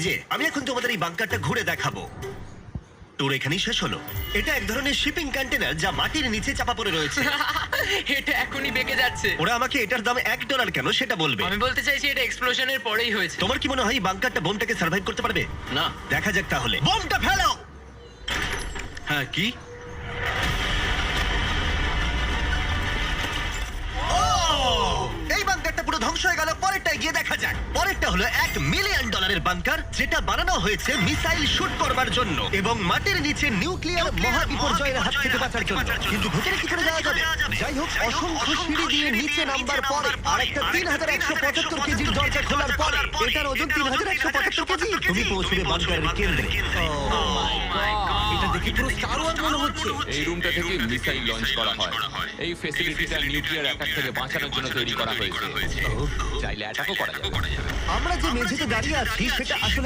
যে আমি এখন তোমাদের এই বাংকারটা ঘুরে দেখাবো। ট্যুর এখানেই শেষ হলো। এটা এক ধরনের শিপিং কন্টেনার যা মাটির নিচে চাপা পড়ে রয়েছে। এটা এখনই বেঁকে যাচ্ছে। ওরা আমাকে এটার দাম $1 কেন সেটা বলবে। আমি বলতে চাইছি এটা এক্সপ্লোশনের পরেই হয়েছে। তোমার কি মনে হয় এই বাংকারটা বোমটাকে সার্ভাইভ করতে পারবে? না। দেখা যাক তাহলে। বোমটা ফেলো। হ্যাঁ, কি? এই বাংকারটা পুরো ধ্বংস হয়ে গেল। পরেরটা গিয়ে দেখা যাক। পরেরটা হলো $1 মিলিয়ন বাংকার, যেটা বানানো হয়েছে মিসাইল শুট করবার জন্য এবং মাটির নিচে নিউক্লিয়ার মহাবিপর্যয়ের হাত থেকে বাঁচার জন্য। কিন্তু ভেতরে কি করে যাওয়া যাবে? যাই হোক, অসংখ্য সিঁড়ি দিয়ে নিচে নামবার পরে আর একটা 3175 কেজির দরজা খোলার পরে এটার ওজন 3175 কেজি। তুমি পৌঁছবে বাংকারের কেন্দ্রে। এটা দেখে পুরো স্টার ওয়ার মনে হচ্ছে। এই রুমটা থেকে মিসাইল লঞ্চ করা হয়। এই ফ্যাসিলিটিটা নিউক্লিয়ার অ্যাটাক থেকে বাঁচানোর জন্য তৈরি করা হয়েছে। চাইলে অ্যাটাকও করা যাবে। আমরা যে মেঝেতে দাঁড়িয়ে আছি সেটা আসলে